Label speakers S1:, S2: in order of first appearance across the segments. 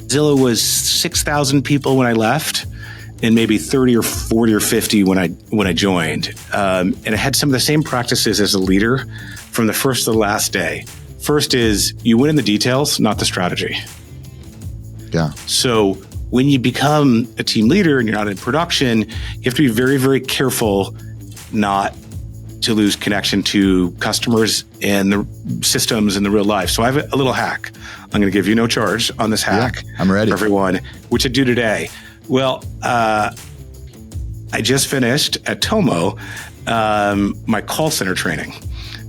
S1: Zillow was 6,000 people when I left, and maybe 30 or 40 or 50 when I joined. And I had some of the same practices as a leader from the first to the last day. First is you win in the details, not the strategy.
S2: Yeah.
S1: So when you become a team leader and you're not in production, you have to be very, very careful not to lose connection to customers and the systems in the real life. So I have a little hack. I'm going to give you no charge on this hack.
S2: Yeah, I'm ready.
S1: For everyone, which I do today. Well, I just finished at Tomo my call center training.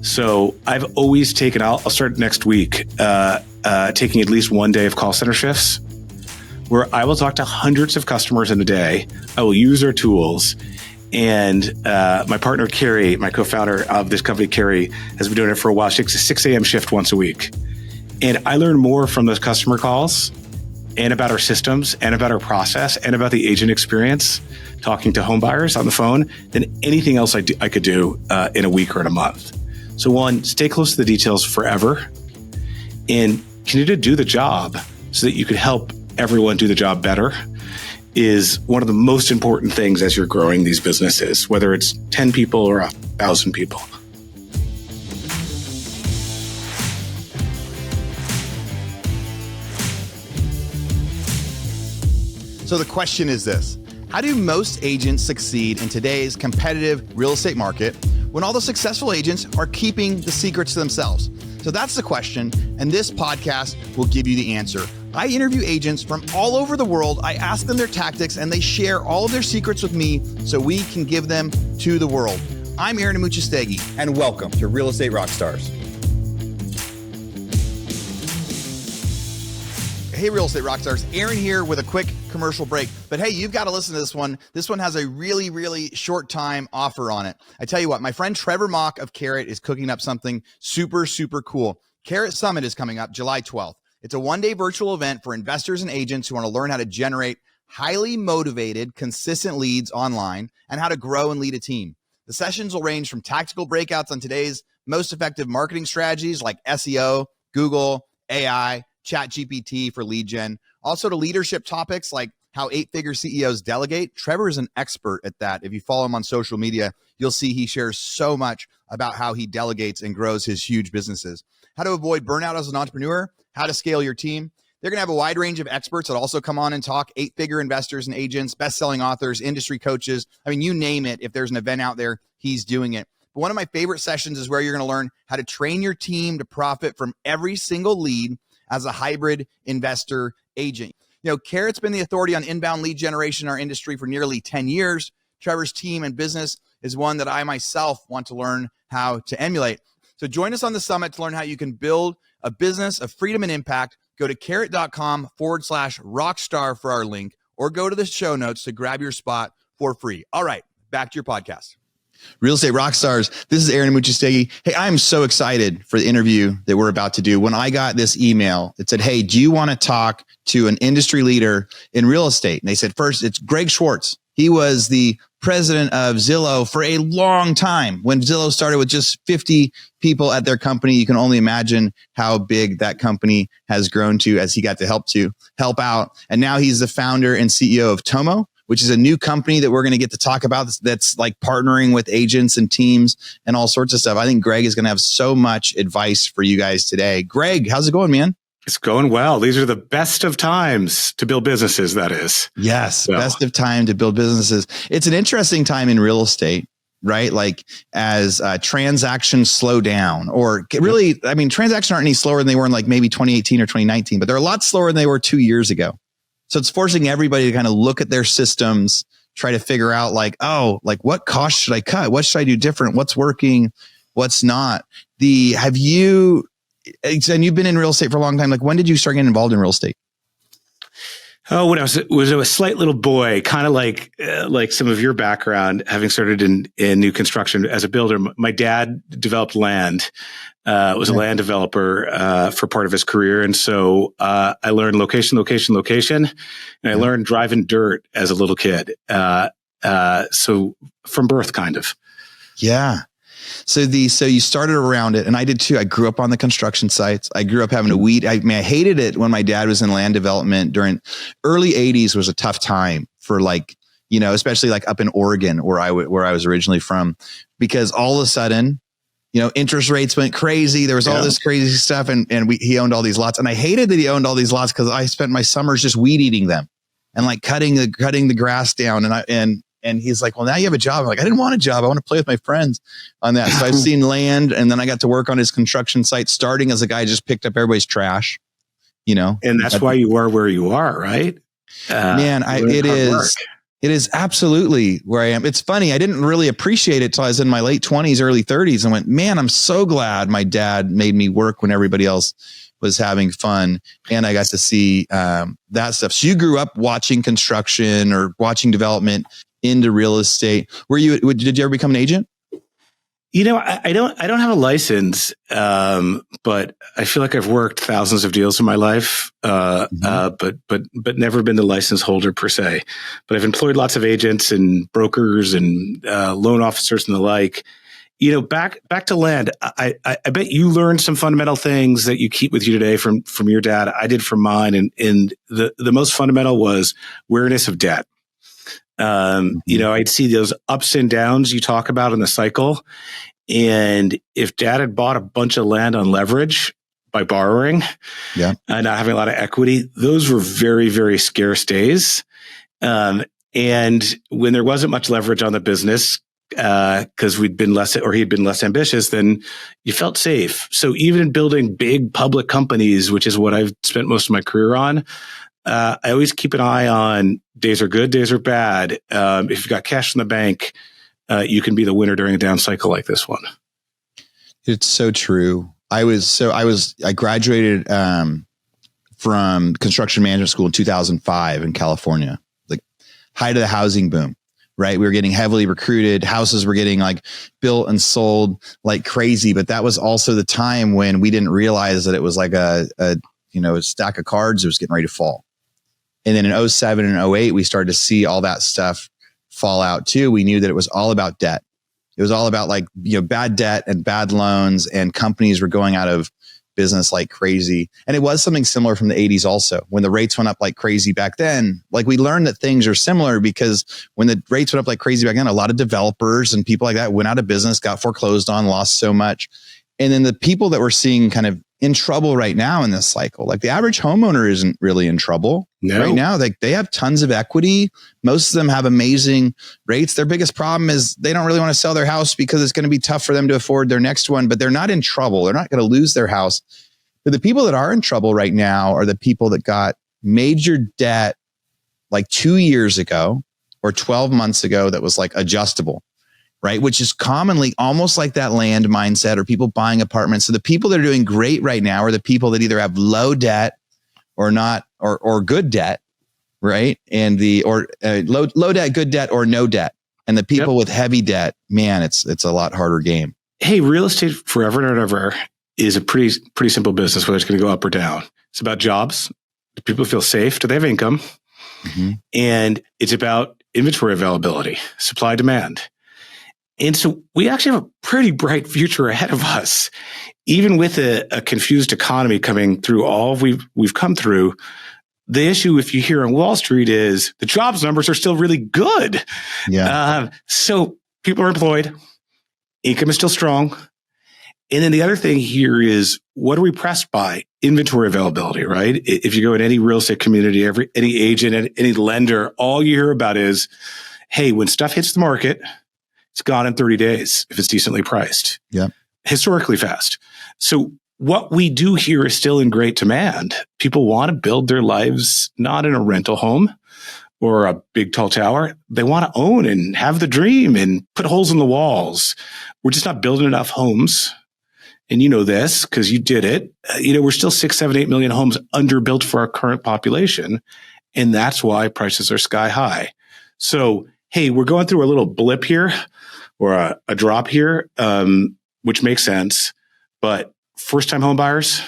S1: So I've always taken, I'll start next week, taking at least one day of call center shifts where I will talk to hundreds of customers in a day. I will use their tools. And my partner, Carrie, my co-founder of this company, Carrie, has been doing it for a while. She takes a 6 a.m. shift once a week. And I learn more from those customer calls and about our systems and about our process and about the agent experience, talking to home buyers on the phone, than anything else I could do in a week or in a month. So one, stay close to the details forever and continue to do the job so that you could help everyone do the job better is one of the most important things as you're growing these businesses, whether it's 10 people or 1,000 people.
S2: So the question is this: how do most agents succeed in today's competitive real estate market when all the successful agents are keeping the secrets to themselves? So that's the question, and this podcast will give you the answer. I interview agents from all over the world. I ask them their tactics, and they share all of their secrets with me so we can give them to the world. I'm Aaron Amuchastegui, and welcome to Real Estate Rockstars. Hey, Real Estate Rockstars. Aaron here with a quick commercial break. But hey, you've got to listen to this one. This one has a really, really short time offer on it. I tell you what, my friend Trevor Mock of Carrot is cooking up something super, super cool. Carrot Summit is coming up July 12th. It's a one-day virtual event for investors and agents who want to learn how to generate highly motivated, consistent leads online and how to grow and lead a team. The sessions will range from tactical breakouts on today's most effective marketing strategies like SEO, Google, AI, ChatGPT for lead gen, also to leadership topics like how 8-figure CEOs delegate. Trevor is an expert at that. If you follow him on social media, you'll see he shares so much about how he delegates and grows his huge businesses. How to avoid burnout as an entrepreneur, how to scale your team. They're going to have a wide range of experts that also come on and talk, 8-figure investors and agents, best-selling authors, industry coaches. I mean, you name it. If there's an event out there, he's doing it. But one of my favorite sessions is where you're going to learn how to train your team to profit from every single lead as a hybrid investor agent. You know, Carrot's been the authority on inbound lead generation in our industry for nearly 10 years. Trevor's team and business is one that I myself want to learn how to emulate. So join us on the summit to learn how you can build a business of freedom and impact. Go to carrot.com/rockstar for our link, or go to the show notes to grab your spot for free. All right, back to your podcast. Real Estate Rockstars. This is Aaron Amuchastegui. Hey, I'm so excited for the interview that we're about to do. When I got this email, it said, hey, do you want to talk to an industry leader in real estate? And they said, first, it's Greg Schwartz. He was the president of Zillow for a long time. When Zillow started with just 50 people at their company, you can only imagine how big that company has grown to as he got to help out. And now he's the founder and CEO of Tomo, which is a new company that we're going to get to talk about that's like partnering with agents and teams and all sorts of stuff. I think Greg is going to have so much advice for you guys today. Greg, how's it going, man?
S1: It's going well. These are the best of times to build businesses, that is.
S2: Yes, so. Best of time to build businesses. It's an interesting time in real estate, right? Like as transactions slow down, or really, I mean, transactions aren't any slower than they were in like maybe 2018 or 2019, but they're a lot slower than they were 2 years ago. So it's forcing everybody to kind of look at their systems, try to figure out like, oh, like what costs should I cut? What should I do different? What's working? What's not? And you've been in real estate for a long time. Like when did you start getting involved in real estate?
S1: Oh, when I was a slight little boy, kind of like some of your background, having started in new construction as a builder. My dad developed land, was a land developer for part of his career. And so I learned location. And I learned driving dirt as a little kid. So from birth, kind of.
S2: Yeah. So you started around it, and I did too. I grew up on the construction sites. I grew up having to weed. I hated it when my dad was in land development during early 80s was a tough time for especially like up in Oregon where I was originally from, because all of a sudden, interest rates went crazy. There was all this crazy stuff, and he owned all these lots, and I hated that he owned all these lots because I spent my summers just weed eating them and like cutting the grass down. And he's like, well, now you have a job. I'm like, I didn't want a job. I want to play with my friends on that. So I've seen land, and then I got to work on his construction site, starting as a guy just picked up everybody's trash,
S1: And that's why you are where you are, right?
S2: It is absolutely where I am. It's funny. I didn't really appreciate it till I was in my late 20s, early 30s, and went, man, I'm so glad my dad made me work when everybody else was having fun. And I got to see that stuff. So you grew up watching construction or watching development into real estate. Did you ever become an agent?
S1: I don't have a license, but I feel like I've worked thousands of deals in my life, but never been the license holder per se. But I've employed lots of agents and brokers and loan officers and the like. Back to land. I bet you learned some fundamental things that you keep with you today from your dad. I did from mine, and the most fundamental was awareness of debt. I'd see those ups and downs you talk about in the cycle. And if dad had bought a bunch of land on leverage by borrowing and not having a lot of equity, those were very, very scarce days. And when there wasn't much leverage on the business, because he had been less ambitious, then you felt safe. So even in building big public companies, which is what I've spent most of my career on, I always keep an eye on days are good, days are bad. If you've got cash in the bank, you can be the winner during a down cycle like this one.
S2: It's so true. I graduated from construction management school in 2005 in California, like height of the housing boom, right? We were getting heavily recruited. Houses were getting like built and sold like crazy. But that was also the time when we didn't realize that it was like a stack of cards that was getting ready to fall. And then in 2007 and 2008, we started to see all that stuff fall out too. We knew that it was all about debt. It was all about bad debt and bad loans, and companies were going out of business like crazy. And it was something similar from the 80s also, when the rates went up like crazy back then. Like we learned that things are similar because when the rates went up like crazy back then, a lot of developers and people like that went out of business, got foreclosed on, lost so much. And then the people that we're seeing kind of in trouble right now in this cycle, like the average homeowner isn't really in trouble right now. They have tons of equity. Most of them have amazing rates. Their biggest problem is they don't really want to sell their house because it's going to be tough for them to afford their next one, but they're not in trouble. They're not going to lose their house. But the people that are in trouble right now are the people that got major debt like 2 years ago or 12 months ago that was like adjustable. Right. Which is commonly almost like that land mindset or people buying apartments. So the people that are doing great right now are the people that either have low debt or not, or good debt. Right. And low debt, good debt, or no debt. And the people with heavy debt, man, it's a lot harder game.
S1: Hey, real estate forever and ever is a pretty simple business, whether it's going to go up or down. It's about jobs. Do people feel safe? Do they have income? Mm-hmm. And it's about inventory availability, supply, demand. And so we actually have a pretty bright future ahead of us, even with a confused economy coming through all we've come through. The issue, if you hear on Wall Street, is the jobs numbers are still really good. Yeah. So people are employed, income is still strong. And then the other thing here is, what are we pressed by? Inventory availability, right? If you go in any real estate community, any agent, any lender, all you hear about is, hey, when stuff hits the market, it's gone in 30 days if it's decently priced. Yeah. Historically fast. So what we do here is still in great demand. People want to build their lives not in a rental home or a big tall tower. They want to own and have the dream and put holes in the walls. We're just not building enough homes. And you know this because you did it. We're still 6, 7, 8 million homes underbuilt for our current population. And that's why prices are sky high. So, hey, we're going through a little blip here or a drop here, which makes sense. But first-time home buyers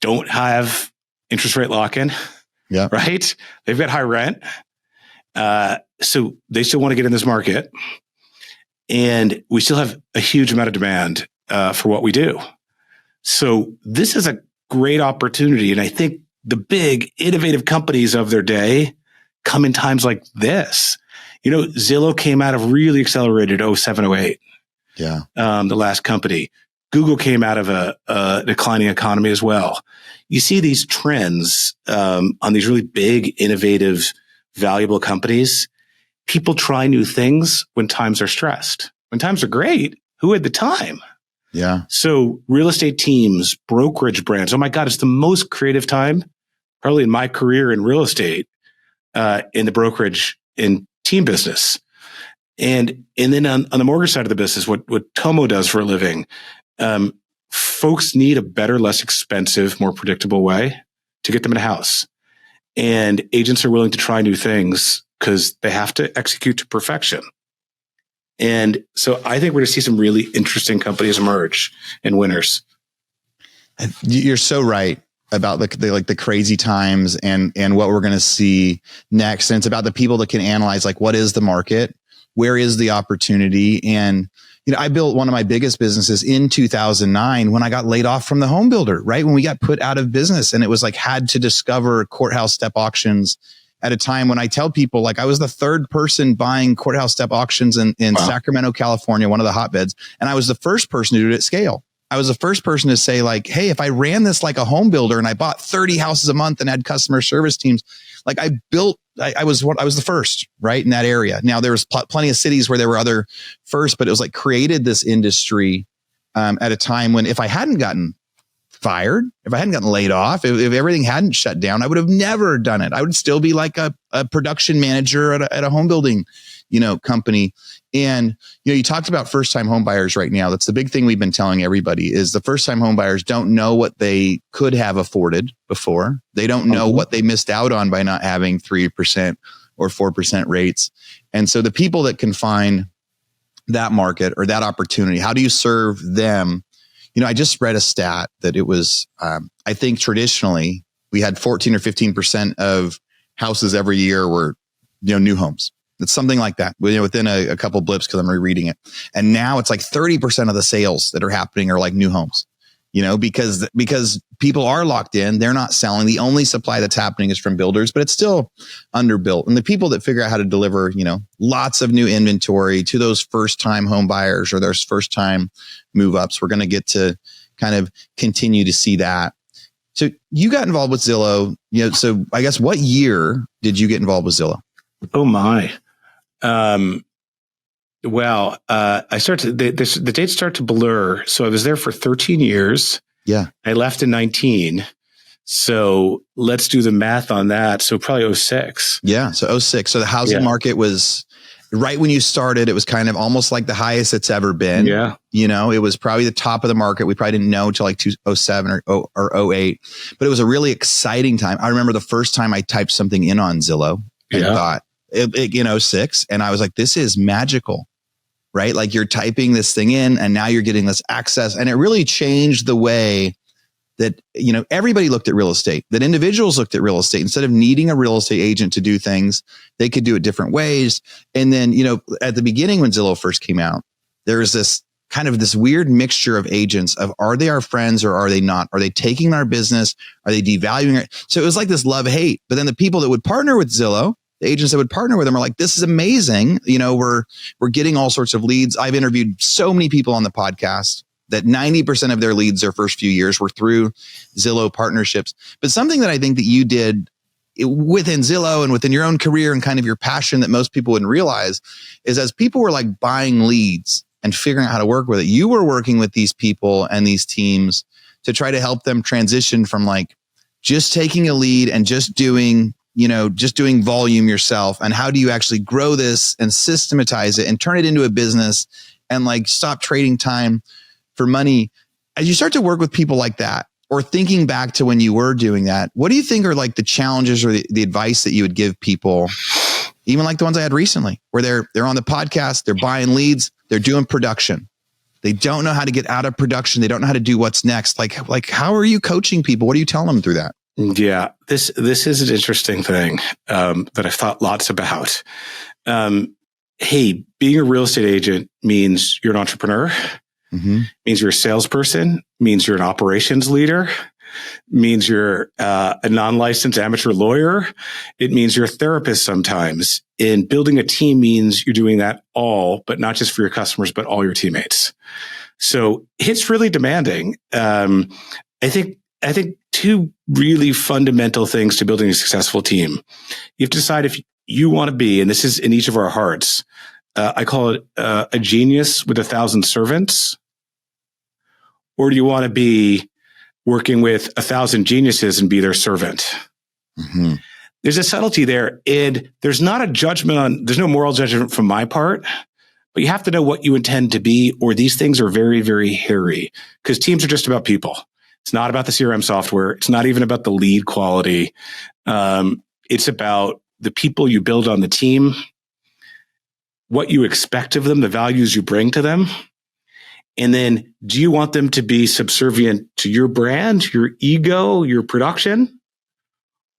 S1: don't have interest rate lock-in, right? They've got high rent. So they still want to get in this market. and we still have a huge amount of demand for what we do. So this is a great opportunity. And I think the big innovative companies of their day come in times like this. Zillow came out of really accelerated 07, 08.
S2: Yeah.
S1: The last company. Google came out of a declining economy as well. You see these trends on these really big, innovative, valuable companies. People try new things when times are stressed. When times are great, who had the time?
S2: Yeah.
S1: So real estate teams, brokerage brands. Oh my God, it's the most creative time probably in my career in real estate, in the brokerage and team business. And then on the mortgage side of the business, what Tomo does for a living, folks need a better, less expensive, more predictable way to get them in a house. And agents are willing to try new things because they have to execute to perfection. And so I think we're going to see some really interesting companies emerge and winners.
S2: You're so right about the crazy times and what we're going to see next. And it's about the people that can analyze, like, what is the market? Where is the opportunity? And, I built one of my biggest businesses in 2009 when I got laid off from the home builder, right? When we got put out of business, and it was like, had to discover courthouse step auctions at a time when I tell people, like, I was the third person buying courthouse step auctions in wow. Sacramento, California, one of the hotbeds. And I was the first person to do it at scale. I was the first person to say, like, hey, if I ran this like a home builder and I bought 30 houses a month and had customer service teams, like I was the first, right, in that area. Now there was plenty of cities where there were other first, but it was like created this industry at a time when, if I hadn't gotten fired, if I hadn't gotten laid off, if everything hadn't shut down, I would have never done it. I would still be like a production manager at a home building, company. And, you talked about first time home buyers right now. That's the big thing we've been telling everybody is the first time home buyers don't know what they could have afforded before. They don't know what they missed out on by not having 3% or 4% rates. And so the people that can find that market or that opportunity, how do you serve them? I just read a stat that it was, I think traditionally we had 14 or 15% of houses every year were, new homes. It's something like that within a couple blips because I'm rereading it. And now it's like 30% of the sales that are happening are like new homes, because people are locked in. They're not selling. The only supply that's happening is from builders, but it's still underbuilt. And the people that figure out how to deliver, lots of new inventory to those first time home buyers or those first time move ups, we're going to get to kind of continue to see that. So you got involved with Zillow, so I guess what year did you get involved with Zillow?
S1: Oh my. Well, I started, the dates start to blur. So I was there for 13 years.
S2: Yeah.
S1: I left in 19. So let's do the math on that. So probably 06.
S2: Yeah. So 06. So the housing market was right when you started, it was kind of almost like the highest it's ever been.
S1: Yeah.
S2: It was probably the top of the market. We probably didn't know until like 2007 or 08, but it was a really exciting time. I remember the first time I typed something in on Zillow and thought, in 06, and I was like, this is magical, right? Like you're typing this thing in and now you're getting this access. And it really changed the way that, everybody looked at real estate, that individuals looked at real estate. Instead of needing a real estate agent to do things, they could do it different ways. And then, at the beginning when Zillow first came out, there was this kind of this weird mixture of agents of, are they our friends or are they not? Are they taking our business? Are they devaluing it? So it was like this love-hate. But then the people that would partner with Zillow, the agents that would partner with them are like, this is amazing. We're getting all sorts of leads. I've interviewed so many people on the podcast that 90% of their leads their first few years were through Zillow partnerships. But something that I think that you did within Zillow and within your own career and kind of your passion that most people wouldn't realize is as people were like buying leads and figuring out how to work with it, you were working with these people and these teams to try to help them transition from like just taking a lead and just doing volume yourself. And how do you actually grow this and systematize it and turn it into a business and like stop trading time for money? As you start to work with people like that, or thinking back to when you were doing that, what do you think are like the challenges or the advice that you would give people, even like the ones I had recently, where they're on the podcast, they're buying leads, they're doing production. They don't know how to get out of production. They don't know how to do what's next. Like how are you coaching people? What do you tell them through that?
S1: Yeah, this is an interesting thing that I've thought lots about. hey, being a real estate agent means you're an entrepreneur, means you're a salesperson, means you're an operations leader, means you're a non-licensed amateur lawyer. It means you're a therapist sometimes. And building a team means you're doing that all, but not just for your customers, but all your teammates. So it's really demanding. I think two really fundamental things to building a successful team. You have to decide if you want to be, and this is in each of our hearts, I call it a genius with 1,000 servants, or do you want to be working with 1,000 geniuses and be their servant? There's a subtlety there, and there's not a judgment there's no moral judgment from my part, but you have to know what you intend to be, or these things are very, very hairy, because teams are just about people. It's not about the CRM software. It's not even about the lead quality. It's about the people you build on the team, what you expect of them, the values you bring to them. And then, do you want them to be subservient to your brand, your ego, your production?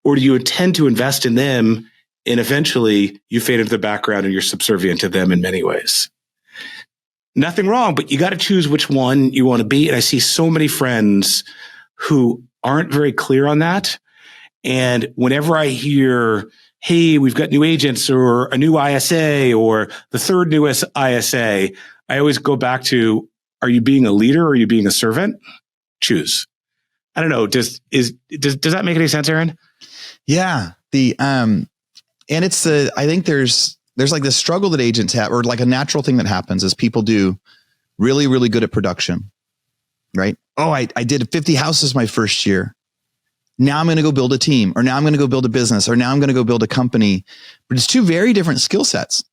S1: Or do you intend to invest in them and eventually you fade into the background and you're subservient to them in many ways? Nothing wrong, but you got to choose which one you want to be. And I see so many friends who aren't very clear on that. And whenever I hear, hey, we've got new agents or a new ISA or the third newest ISA, I always go back to, are you being a leader or are you being a servant? Choose. I don't know. Does that make any sense, Aaron?
S2: Yeah. And it's I think there's like this struggle that agents have, or like a natural thing that happens is people do really, really good at production, right? Oh, I did 50 houses my first year. Now I'm going to go build a team, or now I'm going to go build a business, or now I'm going to go build a company. But it's two very different skill sets.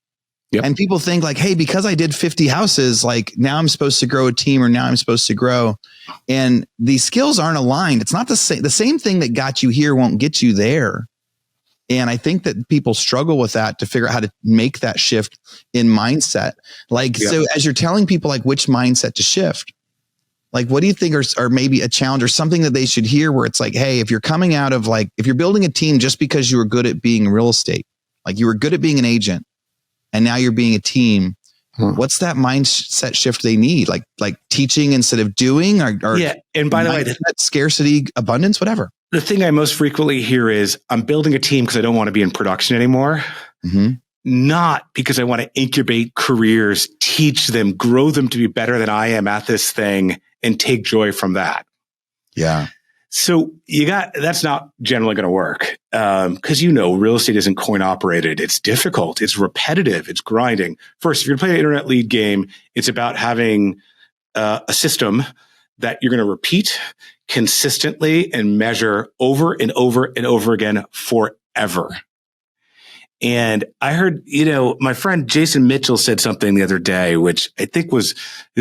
S2: Yep. And people think like, hey, because I did 50 houses, like now I'm supposed to grow a team, or now I'm supposed to grow. And these skills aren't aligned. It's not the same thing that got you here won't get you there. And I think that people struggle with that to figure out how to make that shift in mindset. Like, yep. So as you're telling people like which mindset to shift, like, what do you think are maybe a challenge or something that they should hear where it's like, hey, if you're coming out of like, if you're building a team just because you were good at being real estate, like you were good at being an agent and now you're being a team, what's that mindset shift they need? Like teaching instead of doing, or
S1: yeah. And by the way,
S2: scarcity, abundance, whatever.
S1: The thing I most frequently hear is I'm building a team because I don't want to be in production anymore. Not because I want to incubate careers, teach them, grow them to be better than I am at this thing and take joy from that.
S2: Yeah.
S1: So that's not generally going to work. Cause real estate isn't coin operated. It's difficult. It's repetitive. It's grinding. First, if you're playing an internet lead game, it's about having a system that you're going to repeat consistently and measure over and over and over again forever. And I heard, my friend Jason Mitchell said something the other day, which I think is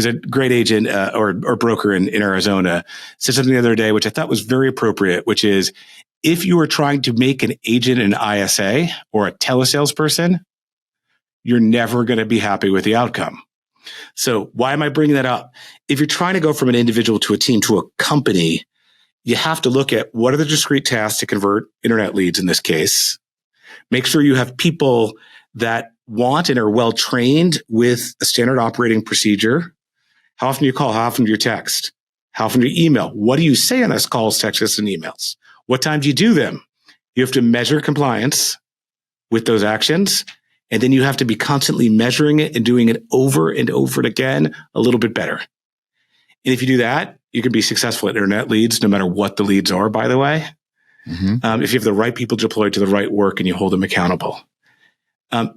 S1: a great agent or broker in Arizona, said something the other day, which I thought was very appropriate, which is if you are trying to make an agent an ISA or a telesalesperson, you're never going to be happy with the outcome. So why am I bringing that up? If you're trying to go from an individual to a team to a company, you have to look at what are the discrete tasks to convert internet leads in this case. Make sure you have people that want and are well trained with a standard operating procedure. How often do you call? How often do you text? How often do you email? What do you say on those calls, texts, and emails? What time do you do them? You have to measure compliance with those actions. And then you have to be constantly measuring it and doing it over and over again a little bit better. And if you do that, you can be successful at internet leads, no matter what the leads are, by the way. If you have the right people deployed to the right work and you hold them accountable.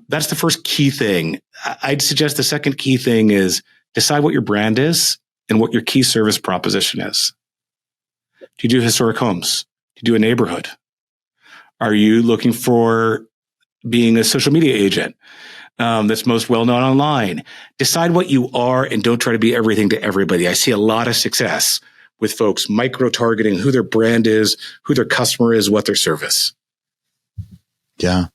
S1: That's the first key thing. I'd suggest the second key thing is decide what your brand is and what your key service proposition is. Do you do historic homes? Do you do a neighborhood? Are you looking for being a social media agent that's most well-known online? Decide what you are and don't try to be everything to everybody. I see a lot of success with folks micro-targeting who their brand is, who their customer is, what their service.
S2: Yeah.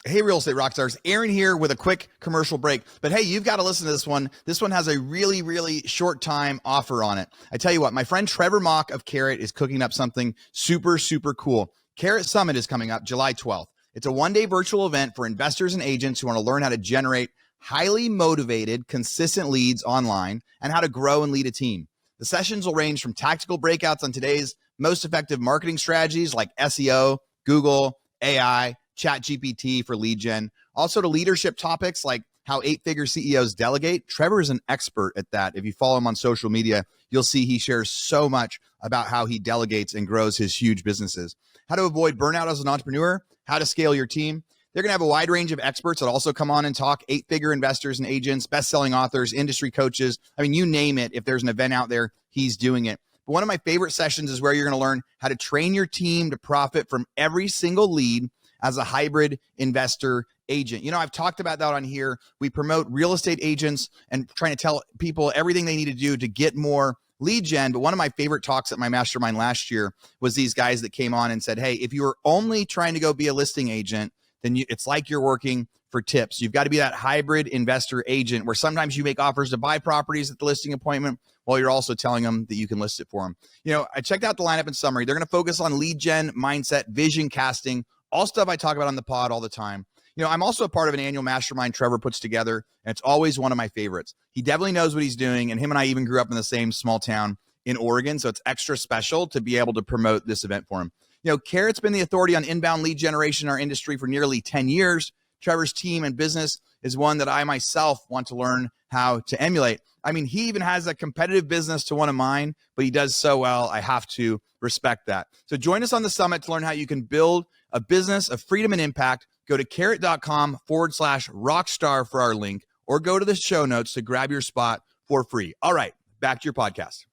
S2: Hey, real estate rock stars, Aaron here with a quick commercial break. But hey, you've got to listen to this one. This one has a really, really short time offer on it. I tell you what, my friend Trevor Mock of Carrot is cooking up something super, super cool. Carrot Summit is coming up July 12th. It's a one-day virtual event for investors and agents who want to learn how to generate highly motivated, consistent leads online and how to grow and lead a team. The sessions will range from tactical breakouts on today's most effective marketing strategies like SEO, Google, AI, ChatGPT for lead gen, also to leadership topics like how 8-figure CEOs delegate. Trevor is an expert at that. If you follow him on social media, you'll see he shares so much about how he delegates and grows his huge businesses. How to avoid burnout as an entrepreneur, how to scale your team. They're going to have a wide range of experts that also come on and talk, 8-figure investors and agents, best-selling authors, industry coaches. I mean, you name it. If there's an event out there, he's doing it. But one of my favorite sessions is where you're going to learn how to train your team to profit from every single lead as a hybrid investor agent. You know, I've talked about that on here. We promote real estate agents and trying to tell people everything they need to do to get more lead gen. But one of my favorite talks at my mastermind last year was these guys that came on and said, hey, if you were only trying to go be a listing agent, then it's like you're working for tips. You've got to be that hybrid investor agent where sometimes you make offers to buy properties at the listing appointment while you're also telling them that you can list it for them. You know, I checked out the lineup and summary. They're going to focus on lead gen, mindset, vision casting, all stuff I talk about on the pod all the time. You know, I'm also a part of an annual mastermind Trevor puts together, and it's always one of my favorites. He definitely knows what he's doing, and him and I even grew up in the same small town in Oregon, so it's extra special to be able to promote this event for him. You know, Carrot's been the authority on inbound lead generation in our industry for nearly 10 years. Trevor's team and business is one that I myself want to learn how to emulate. I mean, he even has a competitive business to one of mine, but he does so well. I have to respect that. So join us on the summit to learn how you can build a business of freedom and impact. Go to carrot.com/rockstar for our link, or go to the show notes to grab your spot for free. All right, back to your podcast.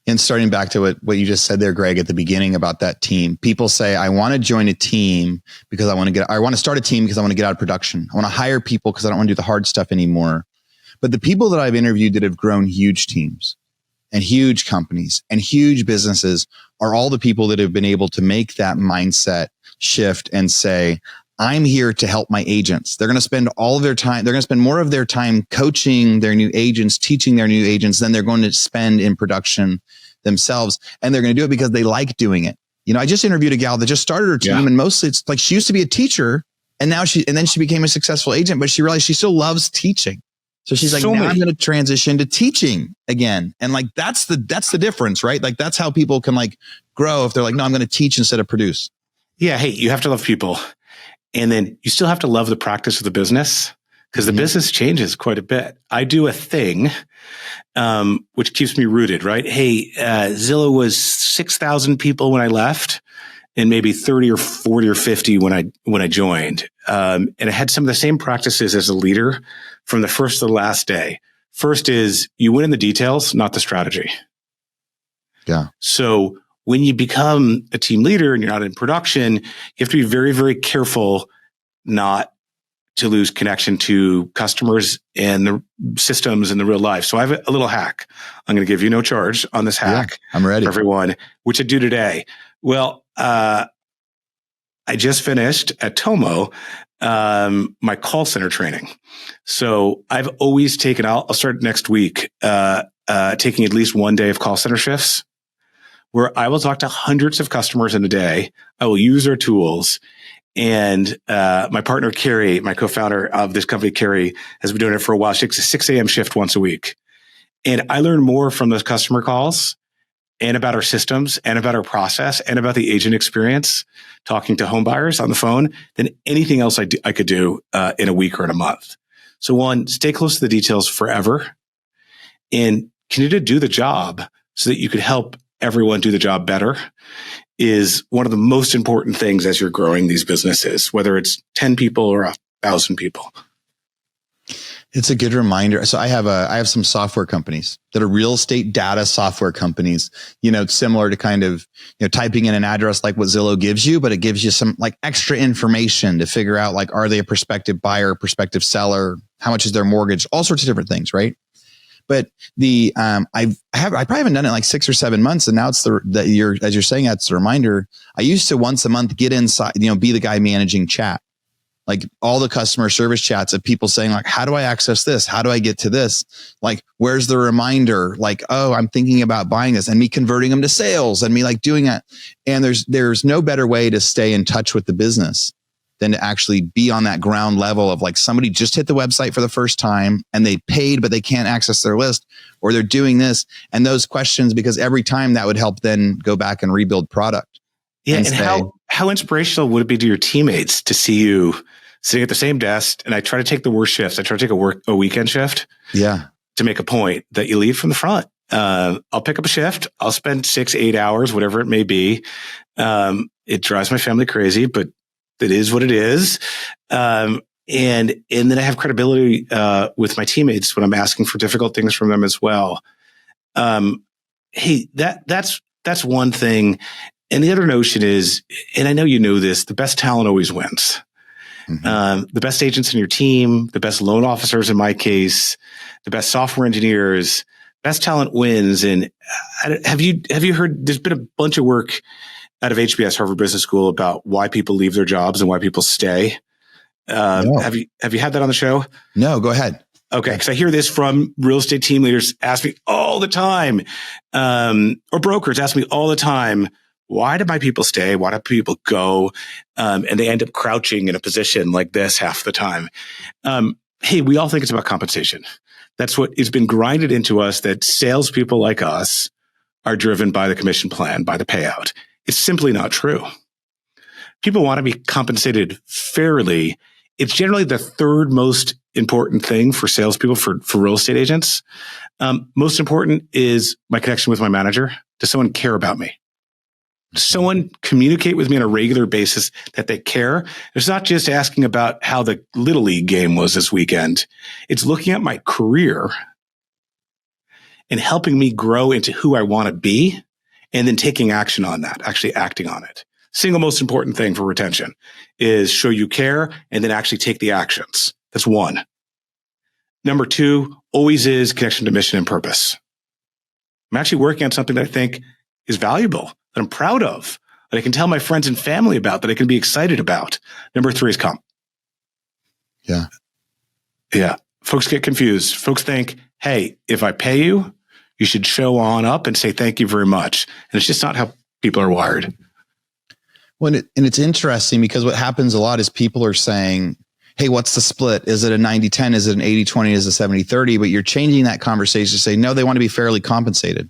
S3: And starting back to what you just said there, Greg, at the beginning about that team, people say, I want to join a team because I want to start a team because I want to get out of production. I want to hire people because I don't want to do the hard stuff anymore. But the people that I've interviewed that have grown huge teams and huge companies and huge businesses are all the people that have been able to make that mindset shift and say, I'm here to help my agents. They're going to spend all of their time. They're going to spend more of their time coaching their new agents, teaching their new agents than they're going to spend in production themselves. And they're going to do it because they like doing it. You know, I just interviewed a gal that just started her team, and mostly it's like she used to be a teacher, and then she became a successful agent, but she realized she still loves teaching. So she's like, now I'm going to transition to teaching again. And like, that's the difference, right? Like, that's how people can like grow if they're like, no, I'm going to teach instead of produce.
S1: Yeah. Hey, you have to love people. And then you still have to love the practice of the business, because the business changes quite a bit. I do a thing, which keeps me rooted, right? Hey, Zillow was 6,000 people when I left, and maybe 30 or 40 or 50 when I joined. And I had some of the same practices as a leader from the first to the last day. First is you win in the details, not the strategy.
S3: Yeah.
S1: So when you become a team leader and you're not in production, you have to be very, very careful not to lose connection to customers and the systems in the real life. So I have a little hack. I'm going to give you no charge on this hack.
S3: Yeah, I'm ready.
S1: For everyone, which I do today. Well, I just finished at Tomo my call center training. So I've always taken, I'll start next week, taking at least one day of call center shifts, where I will talk to hundreds of customers in a day. I will use their tools. And my partner, Carrie, my co-founder of this company, Carrie, has been doing it for a while. She takes a 6 a.m. shift once a week. And I learn more from those customer calls and about our systems and about our process and about the agent experience, talking to home buyers on the phone, than anything else I could do in a week or in a month. So one, stay close to the details forever and continue to do the job so that you could help everyone do the job better, is one of the most important things as you're growing these businesses, whether it's 10 people or 1,000 people.
S3: It's a good reminder. So I have some software companies that are real estate data software companies, you know, similar to kind of, you know, typing in an address like what Zillow gives you, but it gives you some like extra information to figure out, like, are they a prospective buyer, prospective seller? How much is their mortgage? All sorts of different things, right? But I probably haven't done it in like 6 or 7 months. And now it's as you're saying, that's the reminder. I used to once a month get inside, you know, be the guy managing chat, like all the customer service chats of people saying like, how do I access this? How do I get to this? Like, where's the reminder? Like, oh, I'm thinking about buying this, and me converting them to sales and me like doing it. And there's no better way to stay in touch with the business than to actually be on that ground level of like somebody just hit the website for the first time and they paid, but they can't access their list, or they're doing this and those questions, because every time that would help then go back and rebuild product.
S1: Yeah. And how inspirational would it be to your teammates to see you sitting at the same desk? And I try to take the worst shifts. I try to take a weekend shift.
S3: Yeah.
S1: To make a point that you lead from the front. I'll pick up a shift. I'll spend 6-8 hours, whatever it may be. It drives my family crazy, but it is what it is. And then I have credibility with my teammates when I'm asking for difficult things from them as well. Hey, that's one thing. And the other notion is, and I know you know this, the best talent always wins. Mm-hmm. The best agents in your team, the best loan officers in my case, the best software engineers, best talent wins. And have you heard, there's been a bunch of work out of HBS, Harvard Business School, about why people leave their jobs and why people stay.
S3: No.
S1: Have you had that on the show?
S3: No, go ahead.
S1: Okay. Because I hear this from real estate team leaders ask me all the time, or brokers ask me all the time, why do my people stay? Why do people go? And they end up crouching in a position like this half the time. Hey, we all think it's about compensation. That's what has been grinded into us, that salespeople like us are driven by the commission plan, by the payout. It's simply not true. People want to be compensated fairly. It's generally the third most important thing for salespeople, for real estate agents. Most important is my connection with my manager. Does someone care about me? Does someone communicate with me on a regular basis that they care? It's not just asking about how the Little League game was this weekend. It's looking at my career and helping me grow into who I want to be, and then taking action on that, actually acting on it. Single most important thing for retention is show you care and then actually take the actions. That's one. Number two always is connection to mission and purpose. I'm actually working on something that I think is valuable, that I'm proud of, that I can tell my friends and family about, that I can be excited about. Number three is comp.
S3: Yeah.
S1: Yeah. Folks get confused. Folks think, hey, if I pay you, you should show on up and say thank you very much. And it's just not how people are wired.
S3: And it's interesting because what happens a lot is people are saying, hey, what's the split? Is it a 90-10? Is it an 80-20? Is it a 70-30? But you're changing that conversation to say, no, they want to be fairly compensated.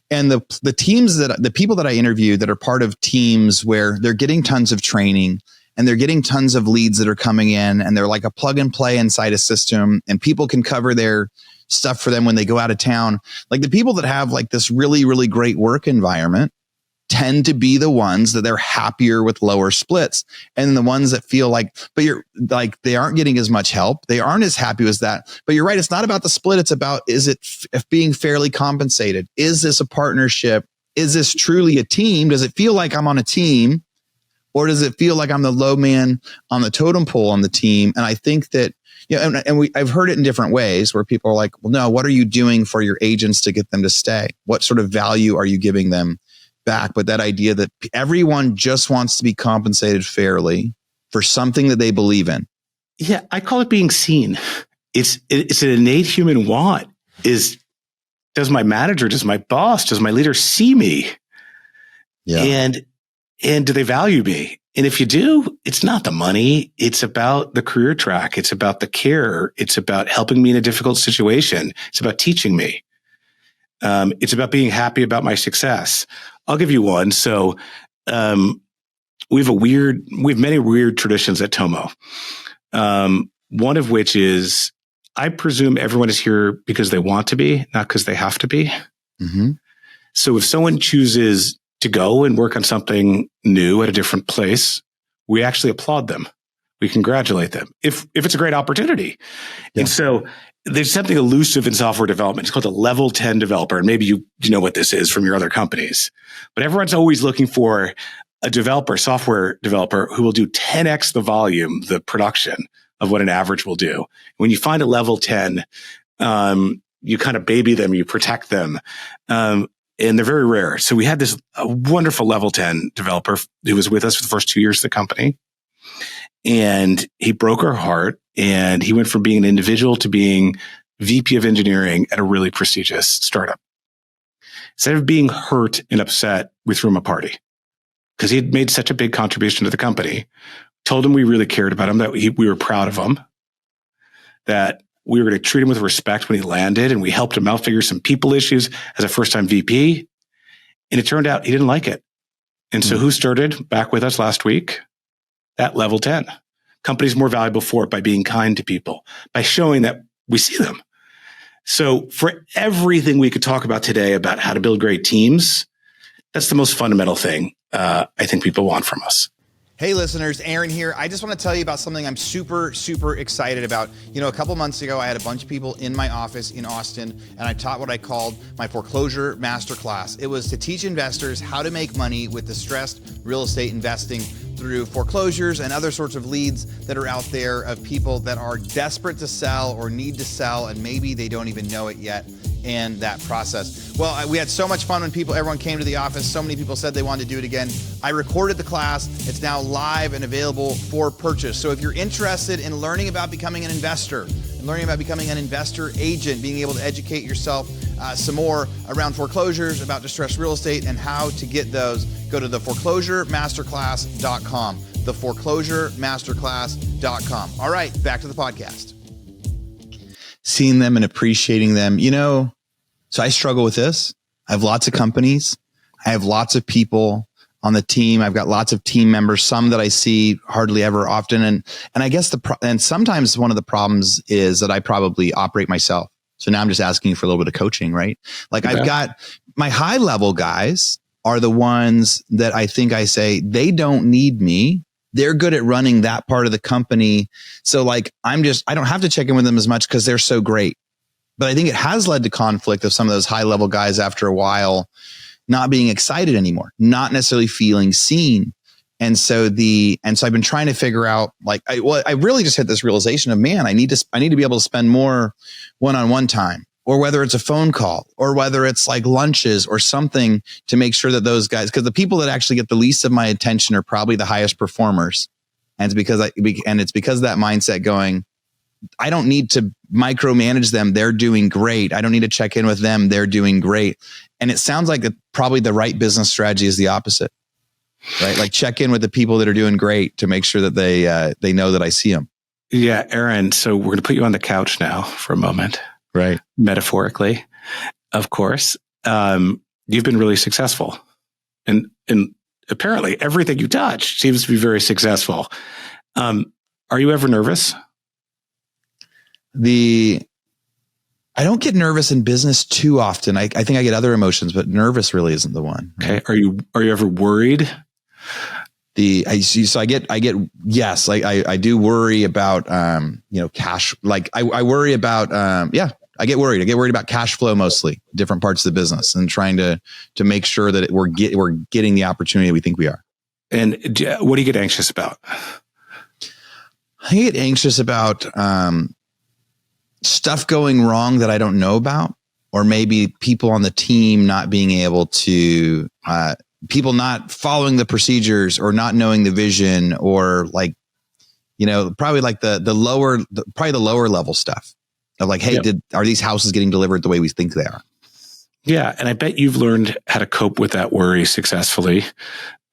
S3: And the people that I interview that are part of teams where they're getting tons of training and they're getting tons of leads that are coming in, and they're like a plug and play inside a system, and people can cover their stuff for them when they go out of town. Like the people that have like this really, really great work environment tend to be the ones that they're happier with lower splits. And the ones that feel like, but you're like, they aren't getting as much help. They aren't as happy with that. But you're right. It's not about the split. It's about, is it being fairly compensated? Is this a partnership? Is this truly a team? Does it feel like I'm on a team, or does it feel like I'm the low man on the totem pole on the team? And I think that, I've heard it in different ways where people are like, well, no, what are you doing for your agents to get them to stay? What sort of value are you giving them back? But that idea that everyone just wants to be compensated fairly for something that they believe in.
S1: Yeah, I call it being seen. It's an innate human want. Does my manager, does my boss, does my leader see me? Yeah. And do they value me? And if you do, it's not the money. It's about the career track. It's about the care. It's about helping me in a difficult situation. It's about teaching me. It's about being happy about my success. I'll give you one. So, we have many weird traditions at Tomo. One of which is, I presume everyone is here because they want to be, not because they have to be. Mm-hmm. So if someone chooses to go and work on something new at a different place, we actually applaud them. We congratulate them if it's a great opportunity. Yeah. And so there's something elusive in software development. It's called a level 10 developer. And maybe you know what this is from your other companies, but everyone's always looking for a software developer who will do 10x the volume, the production of what an average will do. When you find a level 10, you kind of baby them, you protect them. And they're very rare. So we had this wonderful level 10 developer who was with us for the first 2 years of the company. And he broke our heart, and he went from being an individual to being VP of engineering at a really prestigious startup. Instead of being hurt and upset, we threw him a party because he had made such a big contribution to the company. told him we really cared about him, that we were proud of him, that we were going to treat him with respect when he landed, and we helped him out figure some people issues as a first-time VP. And it turned out he didn't like it. And so who started back with us last week? That level 10. Companies more valuable for it by being kind to people, by showing that we see them. So for everything we could talk about today about how to build great teams, that's the most fundamental thing I think people want from us.
S2: Hey listeners, Aaron here. I just want to tell you about something I'm super excited about. You know, a couple months ago, I had a bunch of people in my office in Austin, and I taught what I called my foreclosure masterclass. It was to teach investors how to make money with distressed real estate investing through foreclosures and other sorts of leads that are out there of people that are desperate to sell or need to sell, and maybe they don't even know it yet. And that process. Well, we had so much fun when everyone came to the office. So many people said they wanted to do it again. I recorded the class. It's now live and available for purchase. So if you're interested in learning about becoming an investor and learning about becoming an investor agent, being able to educate yourself some more around foreclosures, about distressed real estate, and how to get those, go to theforeclosuremasterclass.com. Theforeclosuremasterclass.com. All right, back to the podcast.
S3: Seeing them and appreciating them, so I struggle with this. I have lots of companies. I have lots of people on the team. I've got lots of team members, some that I see hardly ever often. And I guess and sometimes one of the problems is that I probably operate myself. So now I'm just asking you for a little bit of coaching, right? Like I've got my high level guys are the ones that I think I say, they don't need me. They're good at running that part of the company. So like, I don't have to check in with them as much because they're so great. But I think it has led to conflict of some of those high level guys after a while not being excited anymore, not necessarily feeling seen. And so I've been trying to figure out, like, I really just had this realization of, man, I need to be able to spend more one-on-one time, or whether it's a phone call, or whether it's like lunches or something, to make sure that those guys, because the people that actually get the least of my attention are probably the highest performers. And it's because of that mindset going, I don't need to micromanage them. They're doing great. I don't need to check in with them. They're doing great. And it sounds like probably the right business strategy is the opposite, right? Like check in with the people that are doing great to make sure that they know that I see them.
S1: Yeah, Aaron. So we're going to put you on the couch now for a moment.
S3: Right.
S1: Metaphorically, of course. You've been really successful. And apparently everything you touch seems to be very successful. Are you ever nervous?
S3: I don't get nervous in business too often. I think I get other emotions, but nervous really isn't the one.
S1: Right? Okay. Are you ever worried?
S3: Yes, I do worry about, cash. Like I worry about, I get worried. I get worried about cash flow, mostly different parts of the business, and trying to make sure that we're getting the opportunity we think we are.
S1: And what do you get anxious about?
S3: I get anxious about, stuff going wrong that I don't know about, or maybe people on the team not being able to, people not following the procedures or not knowing the vision, or like, probably like the lower level stuff of like, hey, are these houses getting delivered the way we think they are?
S1: Yeah. And I bet you've learned how to cope with that worry successfully,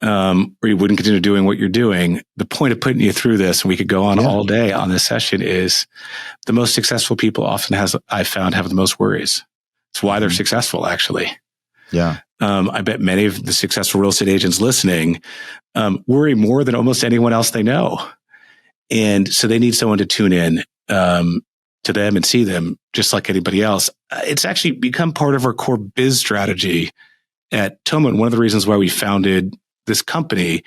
S1: or you wouldn't continue doing what you're doing. The point of putting you through this, and we could go on all day on this session, is the most successful people often I've found have the most worries. It's why they're successful, actually.
S3: Yeah.
S1: I bet many of the successful real estate agents listening worry more than almost anyone else they know. And so they need someone to tune in to them and see them just like anybody else. It's actually become part of our core biz strategy at Tomo. And one of the reasons why we founded this company,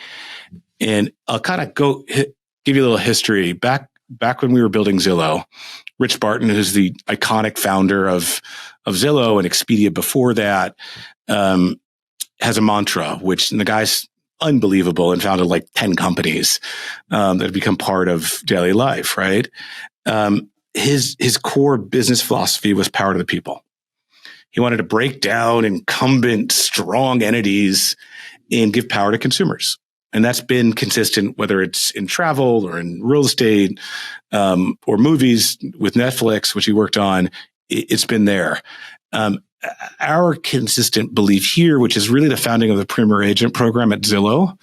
S1: and I'll kind of give you a little history. Back when we were building Zillow, Rich Barton, who's the iconic founder of Zillow and Expedia before that, has a mantra, which, and the guy's unbelievable and founded like 10 companies that have become part of daily life, right? His core business philosophy was power to the people. He wanted to break down incumbent strong entities and give power to consumers. And that's been consistent, whether it's in travel or in real estate, or movies with Netflix, which he worked on. It's been there. Our consistent belief here, which is really the founding of the Premier Agent program at Zillow,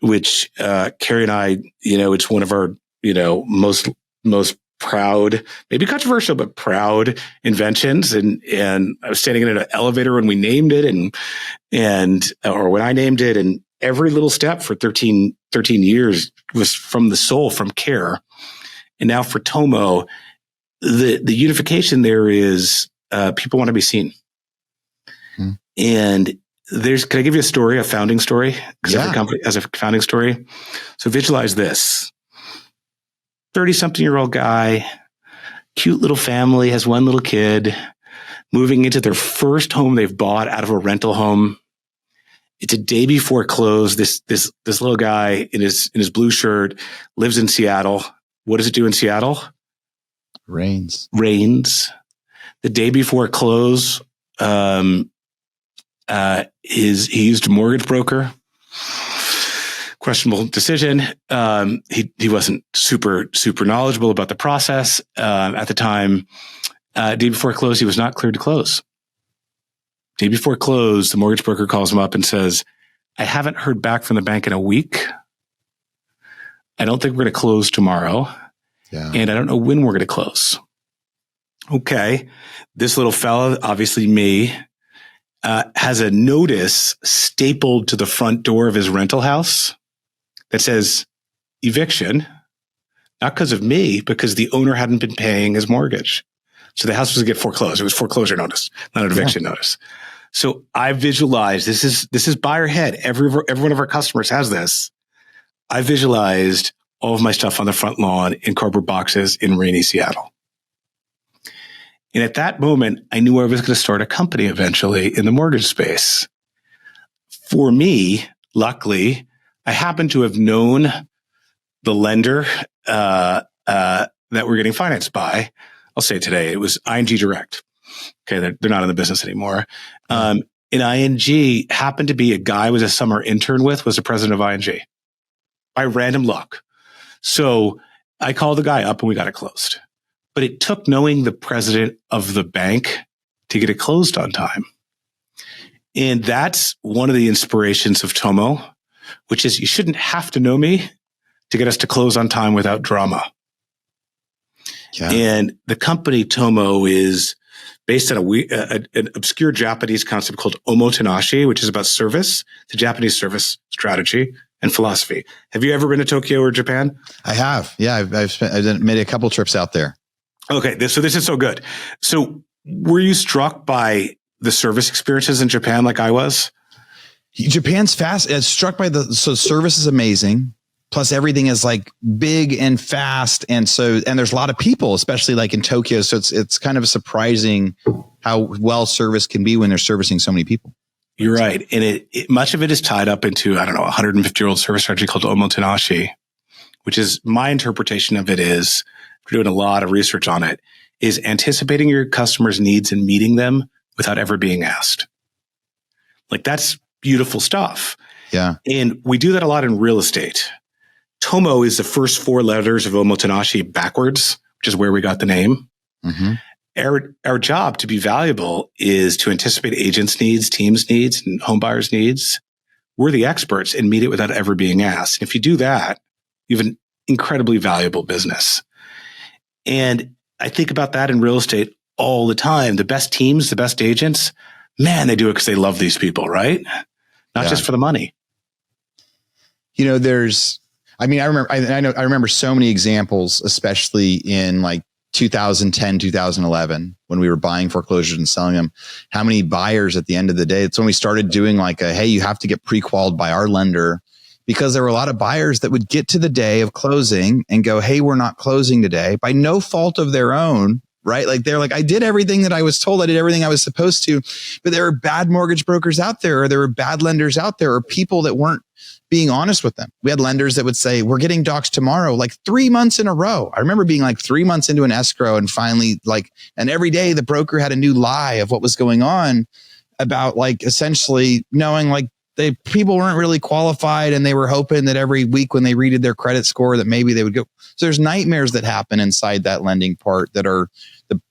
S1: which Carrie and I, it's one of our, most proud, maybe controversial, but proud inventions. And I was standing in an elevator when we named it or when I named it, and every little step for 13 years was from the soul, from care. And now for Tomo, the unification there is people want to be seen. And can I give you a story, a founding story? Because every company has a founding story. So visualize this. 30-something-year-old guy, cute little family, has one little kid, moving into their first home they've bought out of a rental home. It's a day before close. This little guy in his blue shirt lives in Seattle. What does it do in Seattle?
S3: Rains.
S1: The day before close, he used a mortgage broker. Questionable decision. He wasn't super knowledgeable about the process at the time. Day before close, he was not cleared to close. Day before close, the mortgage broker calls him up and says, "I haven't heard back from the bank in a week. I don't think we're going to close tomorrow, and I don't know when we're going to close." Okay, this little fella, obviously me, has a notice stapled to the front door of his rental house that says eviction, not because of me, because the owner hadn't been paying his mortgage. So the house was going to get foreclosed. It was foreclosure notice, not an eviction notice. So I visualized, this is buyer head. Every one of our customers has this. I visualized all of my stuff on the front lawn in cardboard boxes in rainy Seattle. And at that moment, I knew I was going to start a company eventually in the mortgage space. For me, luckily, I happen to have known the lender that we're getting financed by. I'll say today, it was ING Direct. Okay, they're not in the business anymore. And ING happened to be a guy I was a summer intern with, was the president of ING by random luck. So I called the guy up and we got it closed. But it took knowing the president of the bank to get it closed on time. And that's one of the inspirations of Tomo, which is you shouldn't have to know me to get us to close on time without drama. Yeah. And the company Tomo is based on an obscure Japanese concept called omotenashi, which is about service, the Japanese service strategy and philosophy. Have you ever been to Tokyo or Japan?
S3: I have. Yeah, I've made a couple trips out there.
S1: Okay, so this is so good. So were you struck by the service experiences in Japan like I was?
S3: Japan's fast. It's struck by so service is amazing. Plus everything is like big and fast. And there's a lot of people, especially like in Tokyo. So it's kind of surprising how well service can be when they're servicing so many people.
S1: You're right. And much of it is tied up into, 150-year-old service strategy called omotenashi, which is my interpretation of it is, we're doing a lot of research on it, is anticipating your customers' needs and meeting them without ever being asked. Like that's beautiful stuff.
S3: Yeah. And
S1: we do that a lot in real estate. Tomo is the first 4 letters of omotenashi backwards, which is where we got the name. Mm-hmm. Our job to be valuable is to anticipate agents' needs, teams' needs, and home buyers' needs. We're the experts and meet it without ever being asked. And if you do that, you have an incredibly valuable business. And I think about that in real estate all the time. The best teams, the best agents, man, they do it because they love these people, right? Not just for the money.
S3: I remember so many examples, especially in like 2010, 2011, when we were buying foreclosures and selling them, how many buyers at the end of the day, it's when we started doing like hey, you have to get pre-qualified by our lender, because there were a lot of buyers that would get to the day of closing and go, hey, we're not closing today by no fault of their own, right? Like they're like, I did everything that I was told. I did everything I was supposed to, but there were bad mortgage brokers out there, or there were bad lenders out there, or people that weren't being honest with them. We had lenders that would say, we're getting docs tomorrow, like 3 months in a row. I remember being like 3 months into an escrow and finally and every day the broker had a new lie of what was going on about like essentially knowing like people weren't really qualified, and they were hoping that every week when they redid their credit score that maybe they would go. So there's nightmares that happen inside that lending part that are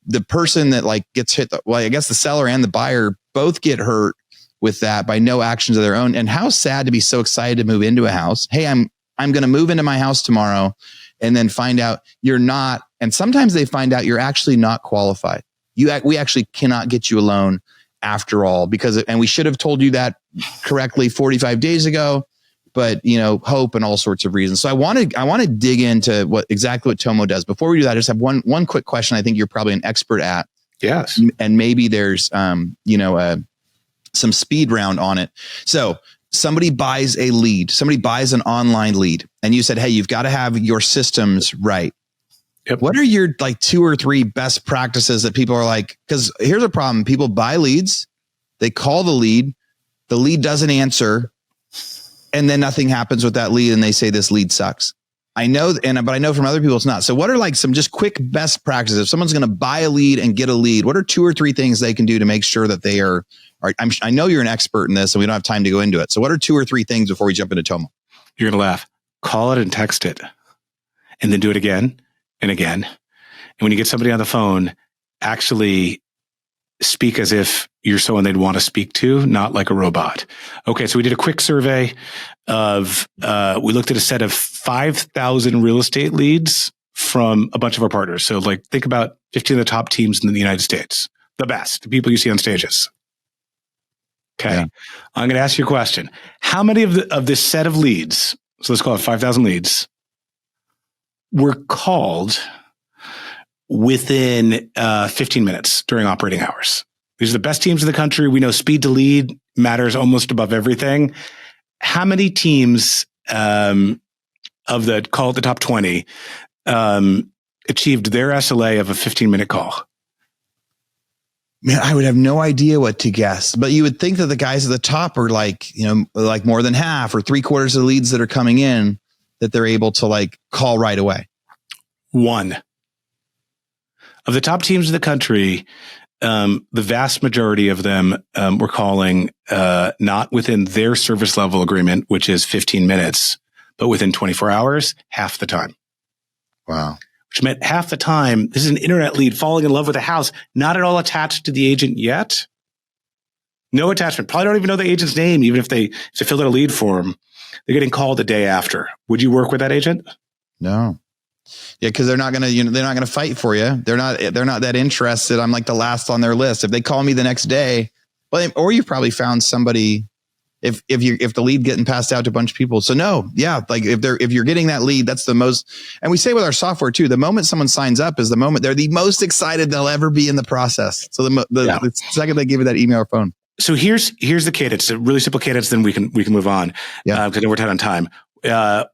S3: the person that like gets hit. Well, I guess the seller and the buyer both get hurt with that by no actions of their own. And how sad to be so excited to move into a house. Hey, I'm going to move into my house tomorrow, and then find out you're not. And sometimes they find out you're actually not qualified. We actually cannot get you a loan after all, and we should have told you that correctly 45 days ago, but hope and all sorts of reasons. So I want to dig into exactly what Tomo does. Before we do that, I just have one quick question. I think you're probably an expert at.
S1: Yes.
S3: And maybe there's, some speed round on it. So somebody buys a lead, somebody buys an online lead, and you said, hey, you've got to have your systems right.
S1: Yep.
S3: What are your 2 or 3 best practices that people are like, because here's a problem. People buy leads, they call the lead doesn't answer, and then nothing happens with that lead, and they say this lead sucks. I know, but I know from other people it's not. So what are some just quick best practices? If someone's going to buy a lead and get a lead, what are 2 or 3 things they can do to make sure that they are I know you're an expert in this, and we don't have time to go into it. So what are 2 or 3 things before we jump into Tomo?
S1: You're going to laugh. Call it and text it, and then do it again and again. And when you get somebody on the phone, actually speak as if you're someone they'd want to speak to, not like a robot. Okay, so we did a quick survey of, we looked at a set of 5,000 real estate leads from a bunch of our partners. So think about 15 of the top teams in the United States, the best, the people you see on stages. Okay, yeah. I'm going to ask you a question. How many of this set of leads, so let's call it 5,000 leads, were called within 15 minutes during operating hours? These are the best teams in the country. We know speed to lead matters almost above everything. How many teams call it the top 20 achieved their SLA of a 15-minute call?
S3: Man, I would have no idea what to guess, but you would think that the guys at the top are more than half or 3/4 of the leads that are coming in that they're able to call right away.
S1: 1 of the top teams in the country, the vast majority of them were calling not within their service level agreement, which is 15 minutes, but within 24 hours, half the time.
S3: Wow.
S1: Which meant half the time, this is an internet lead falling in love with a house, not at all attached to the agent yet. No attachment. Probably don't even know the agent's name, even if they filled out a lead form. They're getting called the day after. Would you work with that agent?
S3: No. Yeah, because they're not gonna fight for you. They're not that interested. I'm the last on their list. If they call me the next day, or you've probably found somebody. If the lead getting passed out to a bunch of people. So no, yeah, if you're getting that lead, that's the most. And we say with our software too, the moment someone signs up is the moment they're the most excited they'll ever be in the process. So the second they give you that email or phone.
S1: So here's the cadence, a really simple cadence. Then we can move on. Yeah, because we're tight on time.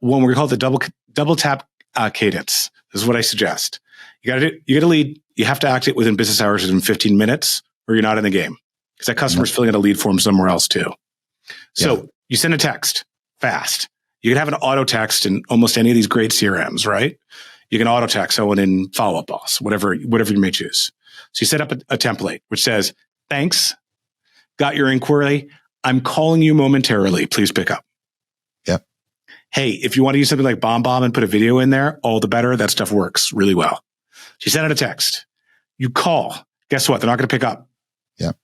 S1: One we're called the double tap cadence. This is what I suggest. You get a lead. You have to act it within business hours within 15 minutes, or you're not in the game, because that customer's filling out a lead form somewhere else too. So you send a text fast. You can have an auto text in almost any of these great CRMs, right? You can auto text someone in Follow Up Boss, whatever you may choose. So you set up a template which says, thanks, got your inquiry. I'm calling you momentarily. Please pick up.
S3: Yep.
S1: Hey, if you want to use something like BombBomb and put a video in there, all the better. That stuff works really well. So you send out a text. You call. Guess what? They're not going to pick up.
S3: Yep.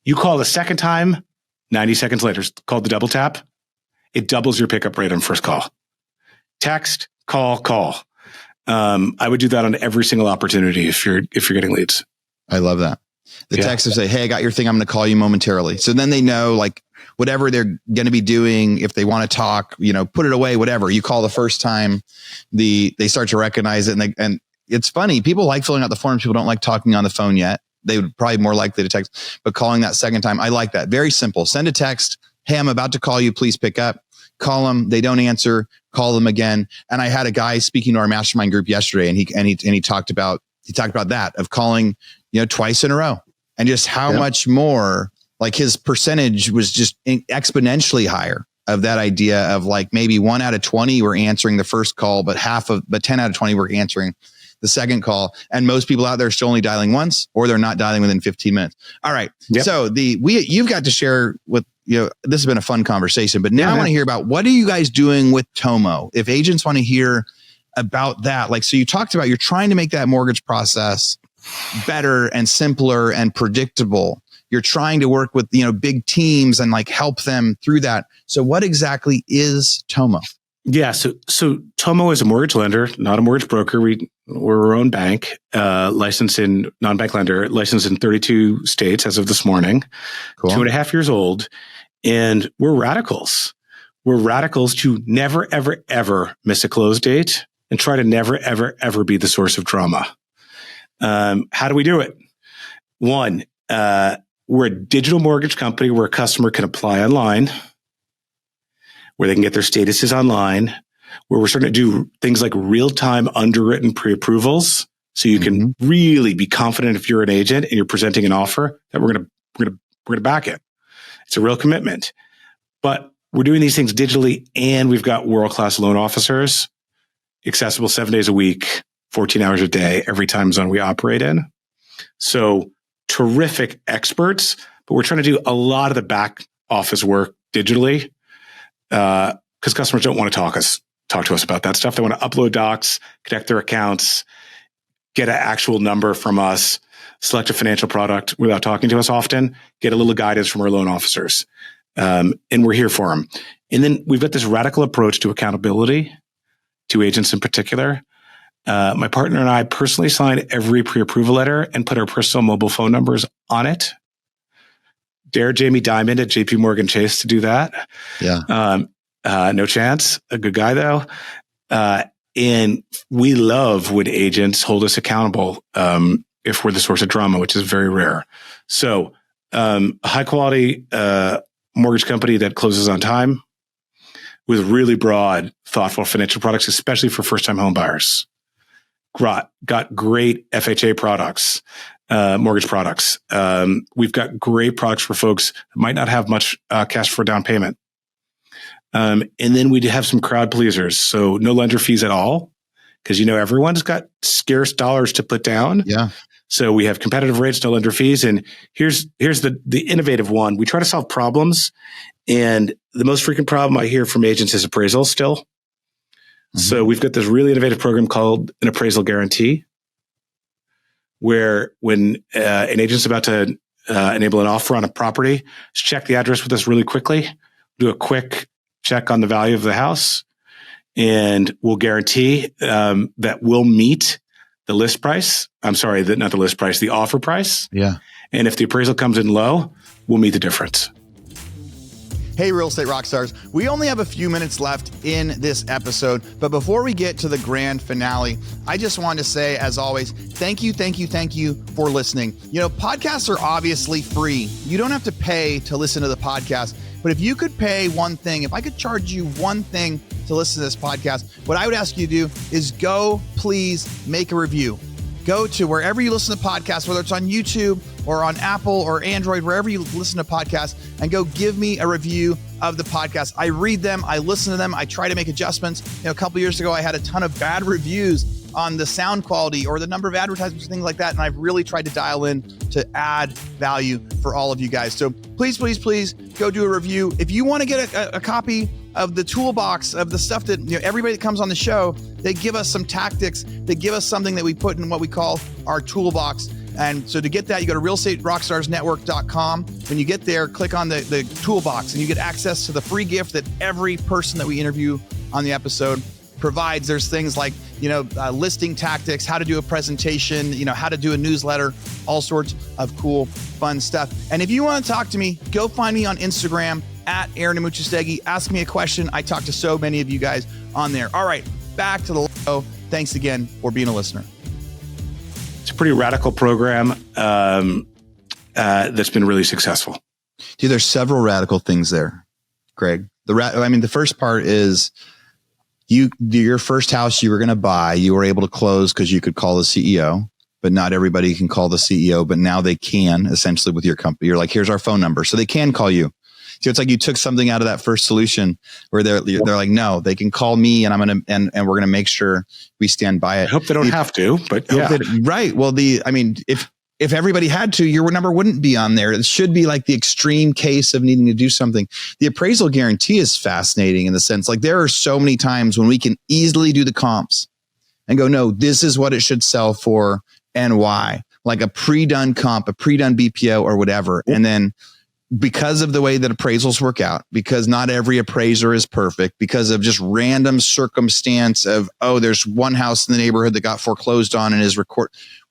S3: You
S1: call the second time, 90 seconds later, it's called the double tap. It doubles your pickup rate on first call. Text, call. I would do that on every single opportunity if you're getting leads.
S3: I love that. The text will say, hey, I got your thing. I'm going to call you momentarily. So then they know whatever they're going to be doing, if they want to talk, put it away, whatever. You call the first time, they start to recognize it. And it's funny. People like filling out the forms. People don't like talking on the phone yet. They would probably more likely to text, but calling that second time, I like that. Very simple. Send a text. Hey, I'm about to call you. Please pick up. Call them. They don't answer. Call them again. And I had a guy speaking to our mastermind group yesterday, and he talked about that of calling, twice in a row, and just how much more his percentage was just exponentially higher of that idea of maybe 1 out of 20 were answering the first call, but 10 out of 20 were answering the second call. And most people out there are still only dialing once, or they're not dialing within 15 minutes. All right. Yep. So you've got to share with, this has been a fun conversation, but now I want to hear about, what are you guys doing with Tomo? If agents want to hear about that, so you talked about, you're trying to make that mortgage process better and simpler and predictable. you're trying to work with, big teams and like help them through that. So what exactly is Tomo?
S1: Yeah. So Tomo is a mortgage lender, not a mortgage broker. We're our own bank, licensed in non-bank lender, licensed in 32 states as of this morning,
S3: Cool.
S1: 2.5 years old. And we're radicals. We're radicals to never, ever, ever miss a close date and try to never, ever, ever be the source of drama. How do we do it? One, we're a digital mortgage company where a customer can apply online, where they can get their statuses online, where we're starting to do things like real-time underwritten pre-approvals. So you can really be confident if you're an agent and you're presenting an offer that we're going to back it. It's a real commitment. But we're doing these things digitally, and we've got world-class loan officers, accessible 7 days a week, 14 hours a day, every time zone we operate in. So terrific experts, but we're trying to do a lot of the back office work digitally because customers don't want to talk to us about that stuff. They want to upload docs, connect their accounts, get an actual number from us, select a financial product without talking to us often, get a little guidance from our loan officers. And we're here for them. And then we've got this radical approach to accountability, to agents in particular. My partner and I personally sign every pre-approval letter and put our personal mobile phone numbers on it. Dare Jamie Dimon at JP Morgan Chase to do that.
S3: Yeah.
S1: No chance. A good guy though. And we love when agents hold us accountable if we're the source of drama, which is very rare. So a high quality mortgage company that closes on time with really broad, thoughtful financial products, especially for first-time home buyers. Got great FHA products, mortgage products. We've got great products for folks who might not have much cash for down payment. And then we have some crowd pleasers. So no lender fees at all, because everyone's got scarce dollars to put down.
S3: Yeah.
S1: So we have competitive rates, no lender fees. And here's the innovative one. We try to solve problems. And the most frequent problem I hear from agents is appraisal still. Mm-hmm. So we've got this really innovative program called an appraisal guarantee, where when an agent's about to enable an offer on a property, just check the address with us really quickly, do a quick check on the value of the house, and we'll guarantee that we'll meet the list price. I'm sorry, not the list price, the offer price.
S3: Yeah.
S1: And if the appraisal comes in low, we'll meet the difference.
S2: Hey, real estate rock stars. We only have a few minutes left in this episode, but before we get to the grand finale, I just wanted to say, as always, thank you for listening. Podcasts are obviously free. You don't have to pay to listen to the podcast, but if you could pay one thing, if I could charge you one thing to listen to this podcast, what I would ask you to do is go, please make a review. Go to wherever you listen to podcasts, whether it's on YouTube or on Apple or Android, wherever you listen to podcasts, and go give me a review of the podcast. I read them, I listen to them, I try to make adjustments. A couple years ago, I had a ton of bad reviews on the sound quality or the number of advertisements, things like that. And I've really tried to dial in to add value for all of you guys. So please go do a review. If you want to get a copy of the toolbox of the stuff that everybody that comes on the show, they give us some tactics. They give us something that we put in what we call our toolbox. And so to get that, you go to realestaterockstarsnetwork.com. When you get there, click on the toolbox and you get access to the free gift that every person that we interview on the episode provides. There's things like, listing tactics, how to do a presentation, how to do a newsletter, all sorts of cool, fun stuff. And if you want to talk to me, go find me on Instagram at Aaron Amuchastegui. Ask me a question. I talk to so many of you guys on there. All right, back to the show. Thanks again for being a listener.
S1: It's a pretty radical program that's been really successful.
S3: Dude, there's several radical things there, Greg. The first part is your first house you were going to buy, you were able to close because you could call the CEO, but not everybody can call the CEO, but now they can essentially with your company. You're like, here's our phone number. So they can call you. So it's like you took something out of that first solution where they're like, no, they can call me and and we're going to make sure we stand by it.
S1: I hope they don't have to, but yeah.
S3: Right. Well, if everybody had to, your number wouldn't be on there. It should be like the extreme case of needing to do something. The appraisal guarantee is fascinating in the sense, like there are so many times when we can easily do the comps and go, no, this is what it should sell for and why. like a pre-done comp, a pre-done BPO or whatever. And then because of the way that appraisals work out, because not every appraiser is perfect, because of just random circumstance of, oh, there's one house in the neighborhood that got foreclosed on and is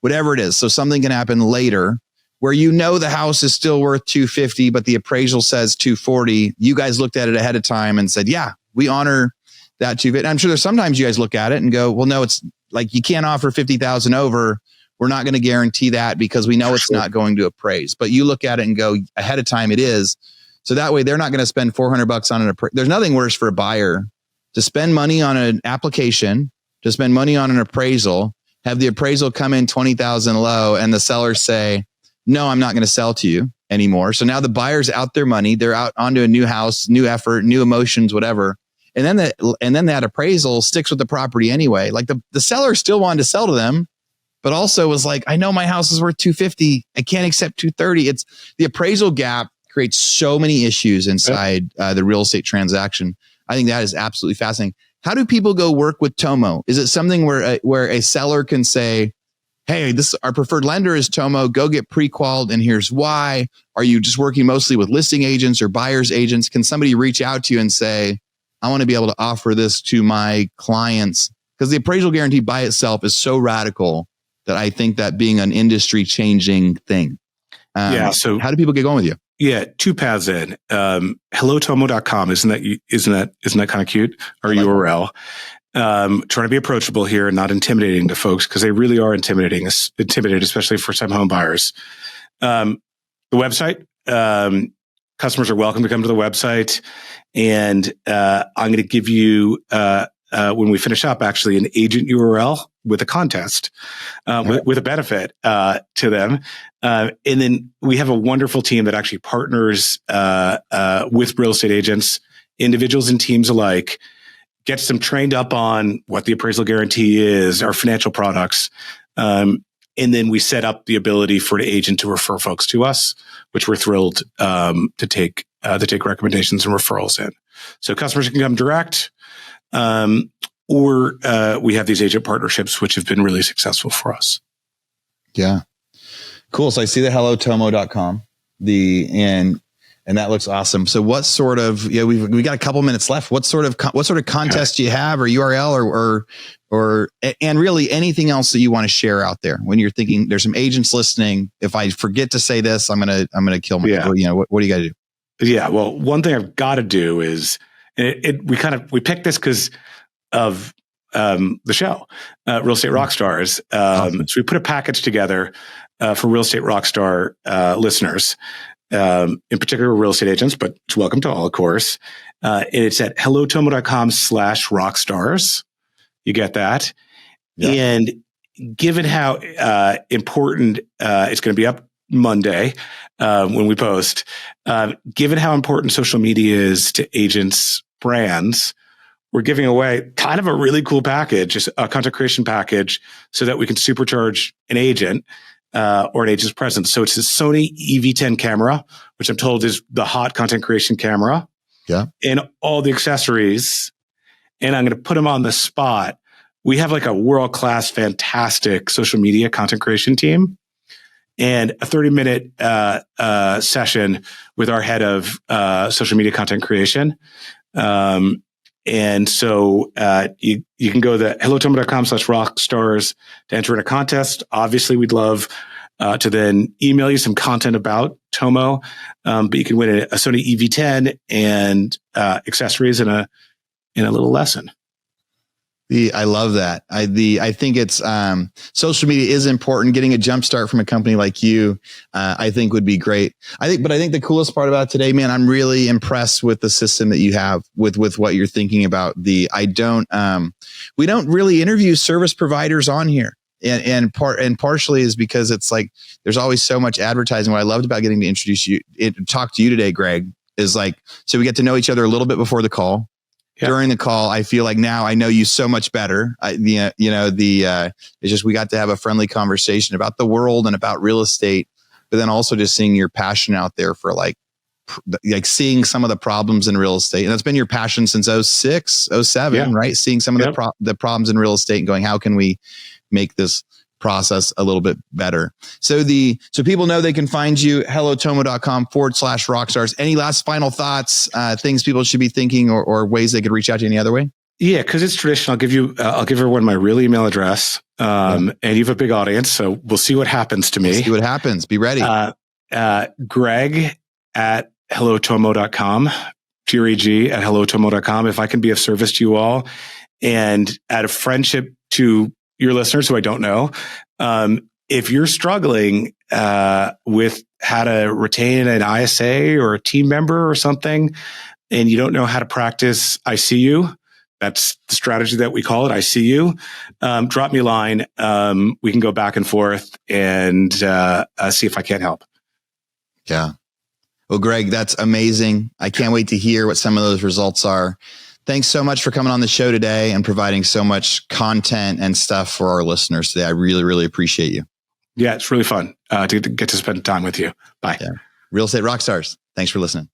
S3: whatever it is. So something can happen later where the house is still worth 250, but the appraisal says 240. You guys looked at it ahead of time and said, yeah, we honor that 250. I'm sure there's sometimes you guys look at it and go, well, no, it's like, you can't offer 50,000 over. We're not going to guarantee that because we know it's not going to appraise, but you look at it and go ahead of time. It is. So that way they're not going to spend $400 on an appraisal. There's nothing worse for a buyer to spend money on an application, to spend money on an appraisal, have the appraisal come in 20,000 low and the sellers say, no, I'm not going to sell to you anymore. So now the buyer's out their money. They're out onto a new house, new effort, new emotions, whatever. And then that appraisal sticks with the property anyway. Like the seller still wanted to sell to them, but also was like, I know my house is worth 250. I can't accept 230. It's the appraisal gap creates so many issues inside the real estate transaction. I think that is absolutely fascinating. How do people go work with Tomo? Is it something where a seller can say, hey, our preferred lender is Tomo, go get pre-qualified and here's why? Are you just working mostly with listing agents or buyer's agents? Can somebody reach out to you and say, I want to be able to offer this to my clients? Because the appraisal guarantee by itself is so radical that I think that being an industry changing thing. So how do people get going with you?
S1: Yeah, two paths in. HelloTomo.com. Isn't that kind of cute? Our URL. Trying to be approachable here and not intimidating to folks because they really are intimidated, especially for some home buyers. The website, customers are welcome to come to the website, and I'm going to give you when we finish up, actually, an agent URL with a contest, with a benefit to them. And then we have a wonderful team that actually partners with real estate agents, individuals and teams alike, gets them trained up on what the appraisal guarantee is, our financial products. And then we set up the ability for an agent to refer folks to us, which we're thrilled to take recommendations and referrals in. So customers can come direct, or we have these agent partnerships, which have been really successful for us.
S3: Yeah. Cool. So I see the hellotomo.com, and that looks awesome. So what sort of, we got a couple minutes left. What sort of contest do you have, or URL, or and really anything else that you want to share out there when you're thinking there's some agents listening. If I forget to say this, I'm going to kill my, what do you got to do?
S1: Yeah. Well, one thing I've got to do is, we picked this because of the show, Real Estate Rockstars. Awesome. So we put a package together for Real Estate Rockstar listeners, in particular real estate agents, but it's welcome to all, of course. And it's at hellotomo.com/rockstars. You get that. Yeah. And given how important it's going to be up Monday when we post, given how important social media is to agents' brands, we're giving away kind of a really cool package, just a content creation package, so that we can supercharge an agent or an agent's presence. So it's a Sony EV-10 camera, which I'm told is the hot content creation camera.
S3: Yeah.
S1: And all the accessories. And I'm going to put them on the spot. We have like a world-class, fantastic social media content creation team, and a 30-minute session with our head of social media content creation. And so you can go to hellotomo.com/rockstars to enter in a contest. Obviously, we'd love to then email you some content about Tomo, but you can win a Sony EV-10 and accessories and a little lesson.
S3: I love that. I think it's social media is important. Getting a jump start from a company like you, I think would be great. I think the coolest part about today, man, I'm really impressed with the system that you have with what you're thinking about. We don't really interview service providers on here. And partially is because it's like there's always so much advertising. What I loved about getting to talk to you today, Greg, is like, so we get to know each other a little bit before the call. Yeah. During the call, I feel like now I know you so much better. It's just we got to have a friendly conversation about the world and about real estate, but then also just seeing your passion out there for like seeing some of the problems in real estate. And that's been your passion since 06, 07, right? Seeing some of the problems in real estate and going, how can we make this process a little bit better. So people know they can find you, hellotomo.com/rockstars. Any last final thoughts, things people should be thinking or ways they could reach out to you any other way?
S1: Yeah, because it's traditional. I'll give everyone my real email address. And you have a big audience, so we'll see what happens to me.
S3: We'll see what happens. Be ready.
S1: Greg at hellotomo.com, Greg at hellotomo.com. If I can be of service to you all and out of friendship to your listeners who I don't know, if you're struggling with how to retain an ISA or a team member or something, and you don't know how to practice ICU, that's the strategy that we call it, ICU. Drop me a line. We can go back and forth and see if I can't help.
S3: Yeah. Well, Greg, that's amazing. I can't wait to hear what some of those results are. Thanks so much for coming on the show today and providing so much content and stuff for our listeners today. I really, really appreciate you.
S1: Yeah, it's really fun to get to spend time with you. Bye.
S3: Yeah. Real Estate Rockstars. Thanks for listening.